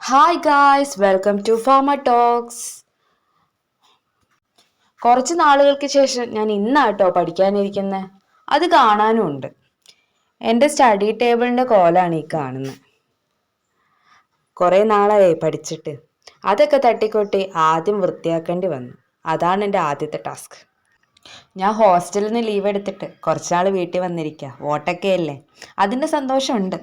Hi guys, welcome to pharma talks. കുറച്ച് നാളുകൾക്ക് ശേഷം ഞാൻ ഇന്നാട്ടോ പഠിക്കാനിരിക്കുന്നത്. അത് കാണാനും ഉണ്ട്. എൻ്റെ സ്റ്റഡി ടേബിളിൻ്റെ കോലാണ് ഈ കാണുന്നത്. കുറേ നാളായി പഠിച്ചിട്ട് അതൊക്കെ തട്ടിക്കൊട്ടി ആദ്യം വൃത്തിയാക്കേണ്ടി വന്നു. അതാണ് എൻ്റെ ആദ്യത്തെ ടാസ്ക്. ഞാൻ ഹോസ്റ്റലിൽ നിന്ന് ലീവ് എടുത്തിട്ട് കുറച്ചാൾ വീട്ടിൽ വന്നിരിക്കുക. വോട്ടൊക്കെ അല്ലേ, അതിൻ്റെ സന്തോഷമുണ്ട്.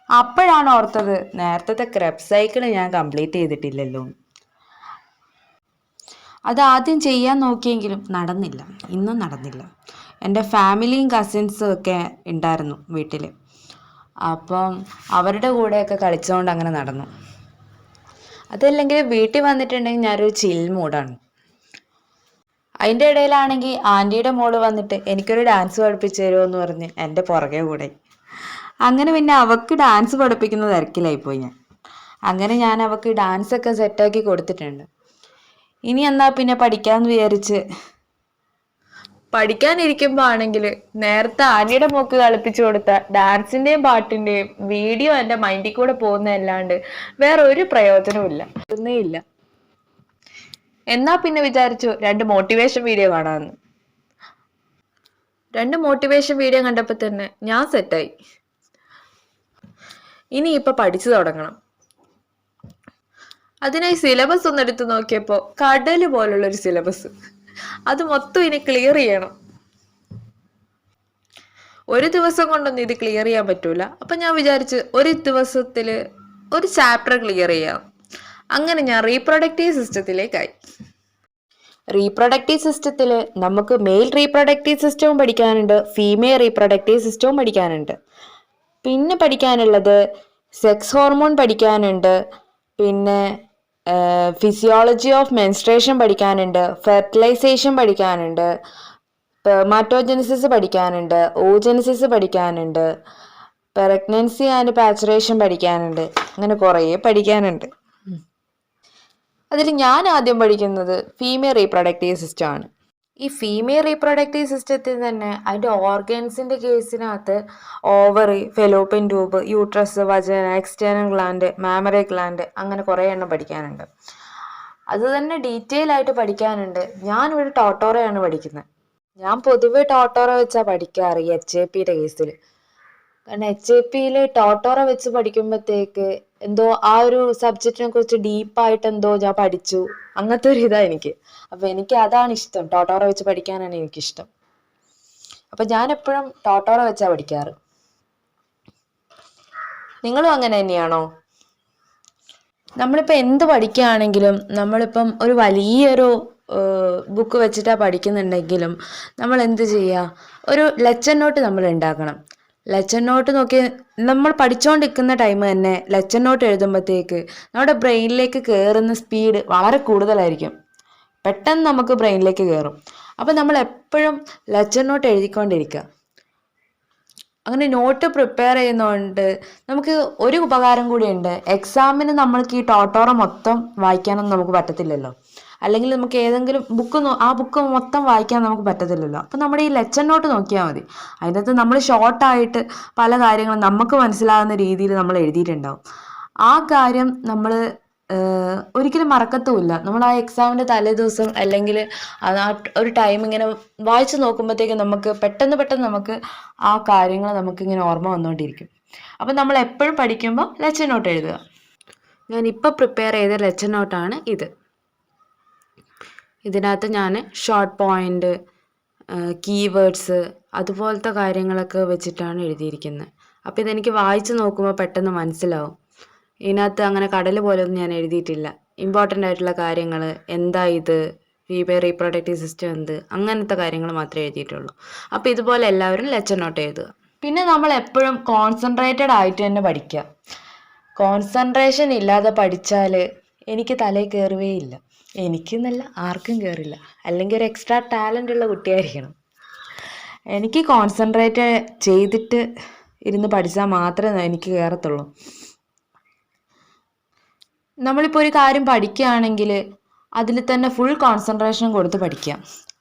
അപ്പോഴാണ് ഓർത്തത് നേരത്തെ ക്രെബ് സൈക്കിൾ ഞാൻ കംപ്ലീറ്റ് ചെയ്തിട്ടില്ലല്ലോ. അത് ആദ്യം ചെയ്യാൻ നോക്കിയെങ്കിലും നടന്നില്ല, ഇന്നും നടന്നില്ല. എൻ്റെ ഫാമിലിയും കസിൻസും ഒക്കെ ഉണ്ടായിരുന്നു വീട്ടിൽ. അപ്പം അവരുടെ കൂടെയൊക്കെ കളിച്ചുകൊണ്ട് അങ്ങനെ നടന്നു. അതല്ലെങ്കിൽ വീട്ടിൽ വന്നിട്ടുണ്ടെങ്കിൽ ഞാനൊരു ചിൽ മൂഡാണ്. അതിൻ്റെ ഇടയിലാണെങ്കിൽ ആൻറ്റിയുടെ മോള് വന്നിട്ട് എനിക്കൊരു ഡാൻസ് പഠിപ്പിച്ചു തരുമോ എന്ന് പറഞ്ഞ് എൻ്റെ പുറകെ കൂടെ. അങ്ങനെ പിന്നെ അവൾക്ക് ഡാൻസ് പഠിപ്പിക്കുന്ന തിരക്കിലായിപ്പോയി ഞാൻ. അങ്ങനെ ഞാൻ അവൾക്ക് ഡാൻസൊക്കെ സെറ്റാക്കി കൊടുത്തിട്ടുണ്ട്. ഇനി എന്നാൽ പിന്നെ പഠിക്കാമെന്ന് വിചാരിച്ച് പഠിക്കാനിരിക്കുമ്പോൾ ആണെങ്കിൽ നേരത്തെ ആനിയുടെ മോക്ക് കളിപ്പിച്ചു കൊടുത്ത ഡാൻസിൻ്റെയും പാട്ടിൻ്റെയും വീഡിയോ എൻ്റെ മൈൻഡിൽ കൂടെ പോകുന്നതല്ലാണ്ട് വേറെ ഒരു പ്രയോജനവും ഇല്ല. എന്നാ പിന്നെ വിചാരിച്ചു 2 മോട്ടിവേഷൻ വീഡിയോ കാണാമെന്ന്. 2 മോട്ടിവേഷൻ വീഡിയോ കണ്ടപ്പോൾ തന്നെ ഞാൻ സെറ്റായി. ഇനി ഇപ്പൊ പഠിച്ചു തുടങ്ങണം. അതിനായി സിലബസ് ഒന്ന് എടുത്ത് നോക്കിയപ്പോൾ കടല് പോലുള്ളൊരു സിലബസ്. അത് മൊത്തം ഇനി ക്ലിയർ ചെയ്യണം. ഒരു ദിവസം കൊണ്ടൊന്നും ഇത് ക്ലിയർ ചെയ്യാൻ പറ്റൂല. അപ്പൊ ഞാൻ വിചാരിച്ച് ഒരു ദിവസത്തിൽ ഒരു ചാപ്റ്റർ ക്ലിയർ ചെയ്യാം. അങ്ങനെ ഞാൻ റീപ്രൊഡക്റ്റീവ് സിസ്റ്റത്തിലേക്കായി. റീപ്രൊഡക്റ്റീവ് സിസ്റ്റത്തിൽ നമുക്ക് മെയിൽ റീപ്രൊഡക്റ്റീവ് സിസ്റ്റവും പഠിക്കാനുണ്ട്, ഫീമെയിൽ റീപ്രൊഡക്റ്റീവ് സിസ്റ്റവും പഠിക്കാനുണ്ട്. പിന്നെ പഠിക്കാനുള്ളത് സെക്സ് ഹോർമോൺ പഠിക്കാനുണ്ട്, പിന്നെ ഫിസിയോളജി ഓഫ് മെൻസ്ട്രേഷൻ പഠിക്കാനുണ്ട്, ഫെർട്ടിലൈസേഷൻ പഠിക്കാനുണ്ട്, പെർമാറ്റോജെനിസിസ് പഠിക്കാനുണ്ട്, ഓജെനിസിസ് പഠിക്കാനുണ്ട്, പ്രഗ്നൻസി ആൻഡ് പാച്ചുറേഷൻ പഠിക്കാനുണ്ട്. അങ്ങനെ കുറേ പഠിക്കാനുണ്ട്. അതിൽ ഞാൻ ആദ്യം പഠിക്കുന്നത് ഫീമെയിൽ റീപ്രൊഡക്റ്റീവ് സിസ്റ്റം ആണ്. ഈ ഫീമെയിൽ റീപ്രൊഡക്റ്റീവ് സിസ്റ്റത്തിൽ തന്നെ അതിൻ്റെ ഓർഗൻസിൻ്റെ കേസിനകത്ത് ovary, fallopian tube, uterus, vagina, external gland, mammary gland, അങ്ങനെ കുറേ എണ്ണം പഠിക്കാനുണ്ട്. അത് തന്നെ ഡീറ്റെയിൽ ആയിട്ട് പഠിക്കാനുണ്ട്. ഞാനിവിടെ ടോട്ടോറയാണ് പഠിക്കുന്നത്. ഞാൻ പൊതുവെ ടോട്ടോറ വെച്ചാൽ പഠിക്കാറ് ഈ HAPയുടെ കേസിൽ. കാരണം HAPയിൽ ടോട്ടോറ വെച്ച് പഠിക്കുമ്പോഴത്തേക്ക് എന്തോ ആ ഒരു സബ്ജക്റ്റിനെ കുറിച്ച് ഡീപ്പായിട്ട് എന്തോ ഞാൻ പഠിച്ചു, അങ്ങനത്തെ ഒരു ഇതാ എനിക്ക്. അപ്പൊ എനിക്ക് അതാണ് ഇഷ്ടം, ടോട്ടോറ വെച്ച് പഠിക്കാനാണ് എനിക്കിഷ്ടം. അപ്പൊ ഞാൻ എപ്പോഴും ടോട്ടോറ വെച്ചാ പഠിക്കാറ്. നിങ്ങളും അങ്ങനെ തന്നെയാണോ? നമ്മളിപ്പോൾ എന്ത് പഠിക്കുകയാണെങ്കിലും നമ്മളിപ്പം ഒരു വലിയൊരു ബുക്ക് വെച്ചിട്ടാണ് പഠിക്കുന്നുണ്ടെങ്കിലും നമ്മൾ എന്ത് ചെയ്യുക, ഒരു ലെക്ചർ നോട്ട് നമ്മൾ ഉണ്ടാക്കണം. ലെക്ചർ നോട്ട് നോക്കി നമ്മൾ പഠിച്ചുകൊണ്ടിരിക്കുന്ന ടൈം തന്നെ ലെക്ചർ നോട്ട് എഴുതുമ്പോഴത്തേക്ക് നമ്മുടെ ബ്രെയിനിലേക്ക് കയറുന്ന സ്പീഡ് വളരെ കൂടുതലായിരിക്കും. പെട്ടെന്ന് നമുക്ക് ബ്രെയിനിലേക്ക് കയറും. അപ്പം നമ്മൾ എപ്പോഴും ലെക്ചർ നോട്ട് എഴുതിക്കൊണ്ടിരിക്കുക. അങ്ങനെ നോട്ട് പ്രിപ്പയർ ചെയ്യുന്നതുകൊണ്ട് നമുക്ക് ഒരു ഉപകാരം കൂടിയുണ്ട്. എക്സാമിന് നമ്മൾക്ക് ഈ ടോട്ടോറ മൊത്തം വായിക്കാനൊന്നും നമുക്ക് പറ്റത്തില്ലല്ലോ. അല്ലെങ്കിൽ നമുക്ക് ഏതെങ്കിലും ആ ബുക്ക് മൊത്തം വായിക്കാൻ നമുക്ക് പറ്റത്തില്ലല്ലോ. അപ്പം നമ്മുടെ ഈ ലെക്ചർ നോട്ട് നോക്കിയാൽ മതി. അതിനകത്ത് നമ്മൾ ഷോർട്ടായിട്ട് പല കാര്യങ്ങളും നമുക്ക് മനസ്സിലാകുന്ന രീതിയിൽ നമ്മൾ എഴുതിയിട്ടുണ്ടാവും. ആ കാര്യം നമ്മൾ ഒരിക്കലും മറക്കത്തുമില്ല. നമ്മൾ ആ എക്സാമിൻ്റെ തലേ ദിവസം അല്ലെങ്കിൽ ആ ഒരു ടൈം ഇങ്ങനെ വായിച്ചു നോക്കുമ്പോഴത്തേക്ക് നമുക്ക് പെട്ടെന്ന് നമുക്ക് ആ കാര്യങ്ങൾ നമുക്കിങ്ങനെ ഓർമ്മ വന്നുകൊണ്ടിരിക്കും. അപ്പം നമ്മൾ എപ്പോഴും പഠിക്കുമ്പോൾ ലെക്ചർ നോട്ട് എഴുതുക. ഞാനിപ്പോൾ പ്രിപ്പയർ ചെയ്ത ലെക്ചർ നോട്ടാണ് ഇത്. ഇതിനകത്ത് ഞാൻ ഷോർട്ട് പോയിൻ്റ്, കീവേഡ്സ്, അതുപോലത്തെ കാര്യങ്ങളൊക്കെ വെച്ചിട്ടാണ് എഴുതിയിരിക്കുന്നത്. അപ്പോൾ ഇതെനിക്ക് വായിച്ചു നോക്കുമ്പോൾ പെട്ടെന്ന് മനസ്സിലാവും. ഇതിനകത്ത് അങ്ങനെ കടൽ പോലെയൊന്നും ഞാൻ എഴുതിയിട്ടില്ല. ഇമ്പോർട്ടൻ്റ് ആയിട്ടുള്ള കാര്യങ്ങൾ, എന്താ ഇത്, ഫീമെയിൽ റീപ്രൊഡക്റ്റീവ് സിസ്റ്റം എന്ത്, അങ്ങനത്തെ കാര്യങ്ങൾ മാത്രമേ എഴുതിയിട്ടുള്ളൂ. അപ്പോൾ ഇതുപോലെ എല്ലാവരും ലെക്ചർ നോട്ട് എഴുതുക. പിന്നെ നമ്മൾ എപ്പോഴും കോൺസെൻട്രേറ്റഡ് ആയിട്ട് തന്നെ പഠിക്കുക. കോൺസെൻട്രേഷൻ ഇല്ലാതെ പഠിച്ചാൽ എനിക്ക് തലയിൽ കയറുകയില്ല. എനിക്കെന്നല്ല, ആർക്കും കയറില്ല. അല്ലെങ്കിൽ ഒരു എക്സ്ട്രാ ടാലൻ്റ് ഉള്ള കുട്ടിയായിരിക്കണം. എനിക്ക് കോൺസെൻട്രേറ്റ് ചെയ്തിട്ട് ഇരുന്ന് പഠിച്ചാൽ മാത്രമേ എനിക്ക് കയറത്തുള്ളൂ. നമ്മളിപ്പോൾ ഒരു കാര്യം പഠിക്കുകയാണെങ്കിൽ അതിൽ തന്നെ ഫുൾ കോൺസെൻട്രേഷൻ കൊടുത്ത് പഠിക്കാം.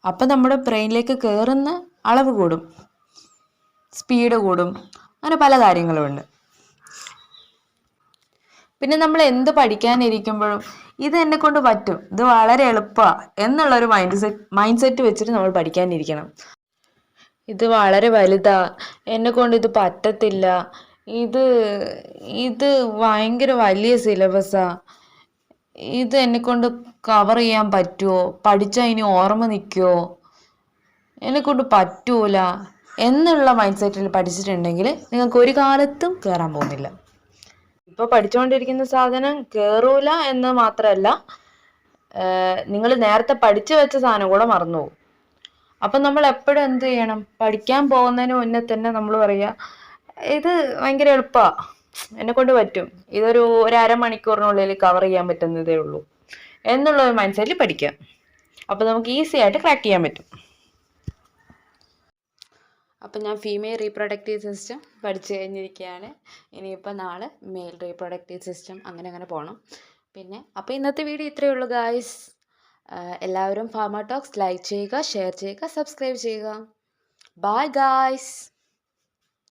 അപ്പം നമ്മുടെ ബ്രെയിനിലേക്ക് കയറുന്ന അളവ് കൂടും, സ്പീഡ് കൂടും, അങ്ങനെ പല കാര്യങ്ങളുമുണ്ട്. പിന്നെ നമ്മൾ എന്ത് പഠിക്കാനിരിക്കുമ്പോഴും ഇത് എന്നെ കൊണ്ട് പറ്റും, ഇത് വളരെ എളുപ്പമാണ് എന്നുള്ളൊരു മൈൻഡ് സെറ്റ് വെച്ചിട്ട് നമ്മൾ പഠിക്കാനിരിക്കണം. ഇത് വളരെ വലുതാ, എന്നെ കൊണ്ട് ഇത് പറ്റത്തില്ല, ഇത് ഇത് ഭയങ്കര വലിയ സിലബസാ, ഇത് എന്നെ കൊണ്ട് കവർ ചെയ്യാൻ പറ്റുമോ, പഠിച്ചാൽ ഇനി ഓർമ്മ നിൽക്കുമോ, എന്നെ കൊണ്ട് പറ്റൂല എന്നുള്ള മൈൻഡ് സെറ്റിൽ പഠിച്ചിട്ടുണ്ടെങ്കിൽ നിങ്ങൾക്ക് ഒരു കാലത്തും കയറാൻ പോകുന്നില്ല. ഇപ്പോൾ പഠിച്ചുകൊണ്ടിരിക്കുന്ന സാധനം കയറൂല എന്ന് മാത്രമല്ല, നിങ്ങൾ നേരത്തെ പഠിച്ചു വെച്ച സാധനം കൂടെ മറന്നു പോകും. അപ്പം നമ്മൾ എപ്പോഴും എന്ത് ചെയ്യണം, പഠിക്കാൻ പോകുന്നതിന് മുന്നേ തന്നെ നമ്മൾ പറയുക ഇത് ഭയങ്കര എളുപ്പമാണ്, എന്നെ കൊണ്ട് പറ്റും, ഇതൊരു അരമണിക്കൂറിനുള്ളിൽ കവർ ചെയ്യാൻ പറ്റുന്നതേ ഉള്ളൂ എന്നുള്ള ഒരു മൈൻഡ് സെറ്റിൽ പഠിക്കാം. അപ്പോൾ നമുക്ക് ഈസി ആയിട്ട് ക്രാക്ക് ചെയ്യാൻ പറ്റും. അപ്പം ഞാൻ ഫീമെയിൽ റീപ്രൊഡക്റ്റീവ് സിസ്റ്റം പഠിച്ചു കഴിഞ്ഞിരിക്കുകയാണ്. ഇനിയിപ്പോൾ നാളെ മെയിൽ റീപ്രൊഡക്റ്റീവ് സിസ്റ്റം അങ്ങനെ പോകണം. പിന്നെ അപ്പോൾ ഇന്നത്തെ വീഡിയോ ഇത്രയേ ഉള്ളൂ ഗായ്സ്. എല്ലാവരും ഫാർമ ടോക്സ് ലൈക്ക് ചെയ്യുക, ഷെയർ ചെയ്യുക, സബ്സ്ക്രൈബ് ചെയ്യുക. Bye guys.